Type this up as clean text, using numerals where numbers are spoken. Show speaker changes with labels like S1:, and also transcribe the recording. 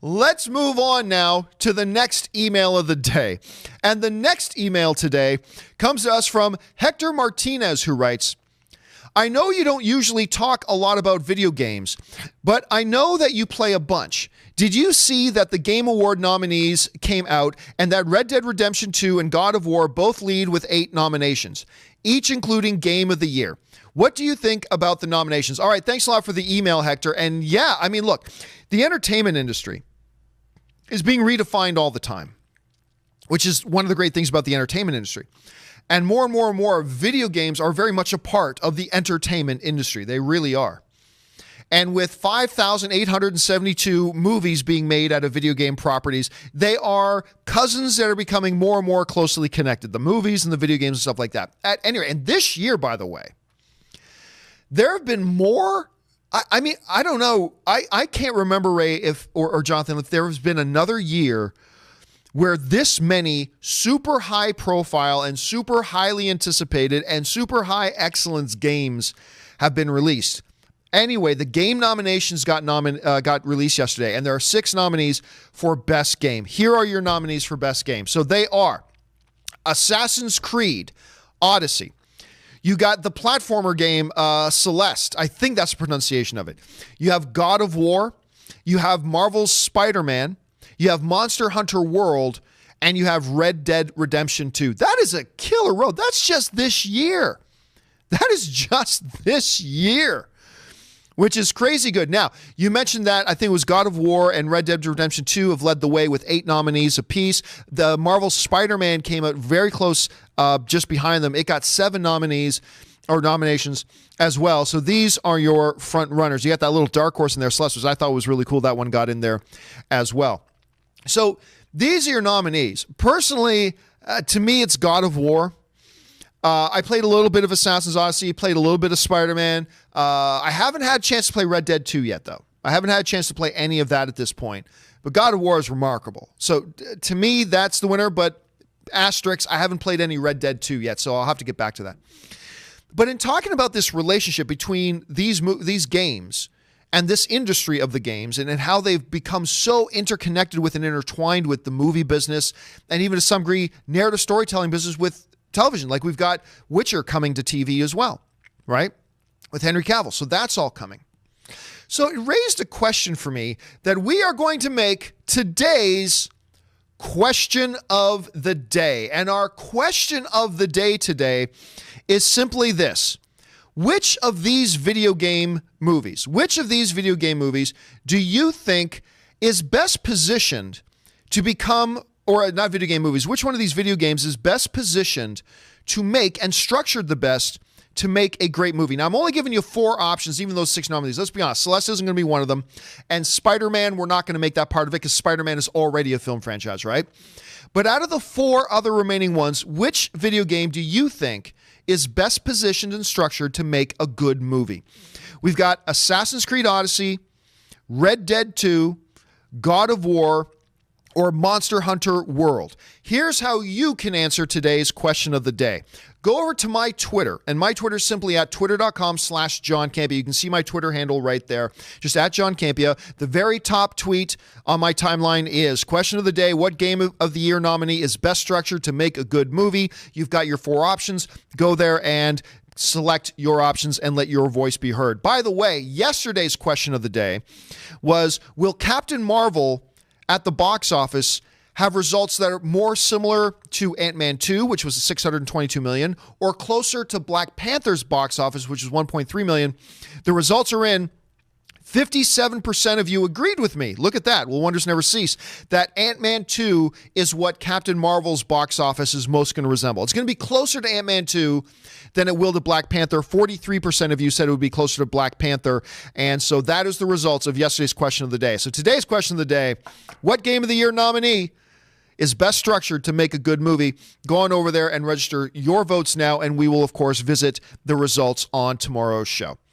S1: Let's move on now to the next email of the day. And the next email today comes to us from Hector Martinez, who writes, I know you don't usually talk a lot about video games, but I know that you play a bunch. Did you see that the Game Award nominees came out and that Red Dead Redemption 2 and God of War both lead with 8 nominations, each including Game of the Year? What do you think about the nominations? All right, thanks a lot for the email, Hector. And yeah, I mean, look, the entertainment industry is being redefined all the time, which is one of the great things about the entertainment industry. And more video games are very much a part of the entertainment industry. They really are. And with 5,872 movies being made out of video game properties, they are cousins that are becoming more and more closely connected. The movies and the video games and stuff like that. At any rate, and this year, by the way, there have been more. I mean, I don't know. I can't remember, Ray, or Jonathan, if there has been another year where this many super high profile and super highly anticipated and super high excellence games have been released. Anyway, the game nominations got released yesterday, and there are 6 nominees for Best Game. Here are your nominees for Best Game. So they are Assassin's Creed Odyssey. You got the platformer game Celeste. I think that's the pronunciation of it. You have God of War. You have Marvel's Spider-Man. You have Monster Hunter World, and you have Red Dead Redemption 2. That is a killer road. That's just this year. That is just this year, which is crazy good. Now, you mentioned that I think it was God of War and Red Dead Redemption 2 have led the way with 8 nominees apiece. The Marvel Spider-Man came out very close just behind them. It got 7 nominees or nominations as well. So these are your front runners. You got that little dark horse in there, Celeste, which I thought was really cool. That one got in there as well. So these are your nominees. Personally, to me, it's God of War. I played a little bit of Assassin's Odyssey, played a little bit of Spider-Man. I haven't had a chance to play Red Dead 2 yet, though. I haven't had a chance to play any of that at this point. But God of War is remarkable. So to me, that's the winner. But asterisk, I haven't played any Red Dead 2 yet, so I'll have to get back to that. But in talking about this relationship between these games and this industry of the games and how they've become so interconnected with and intertwined with the movie business and even to some degree narrative storytelling business with television. Like we've got Witcher coming to TV as well, right? With Henry Cavill. So that's all coming. So it raised a question for me that we are going to make today's question of the day. And our question of the day today is simply this. Which of these video game movies do you think is best positioned to become, or not video game movies, which one of these video games is best positioned to make and structured the best to make a great movie? Now, I'm only giving you 4 options, even those 6 nominees. Let's be honest, Celeste isn't going to be one of them. And Spider-Man, we're not going to make that part of it because Spider-Man is already a film franchise, right? But out of the 4 other remaining ones, which video game do you think is best positioned and structured to make a good movie? We've got Assassin's Creed Odyssey, Red Dead 2, God of War, or Monster Hunter World. Here's how you can answer today's question of the day. Go over to my Twitter, and my Twitter is simply at twitter.com/John Campea. You can see my Twitter handle right there, just at John Campea. The very top tweet on my timeline is question of the day, what game of the year nominee is best structured to make a good movie? You've got your 4 options. Go there and select your options and let your voice be heard. By the way, yesterday's question of the day was, will Captain Marvel at the box office have results that are more similar to Ant-Man 2, which was $622 million, or closer to Black Panther's box office, which is $1.3 million? The results are in. 57% of you agreed with me. Look at that. Will wonders never cease. That Ant-Man 2 is what Captain Marvel's box office is most going to resemble. It's going to be closer to Ant-Man 2 than it will to Black Panther. 43% of you said it would be closer to Black Panther. And so that is the results of yesterday's question of the day. So today's question of the day, what game of the year nominee is best structured to make a good movie? Go on over there and register your votes now, and we will, of course, visit the results on tomorrow's show.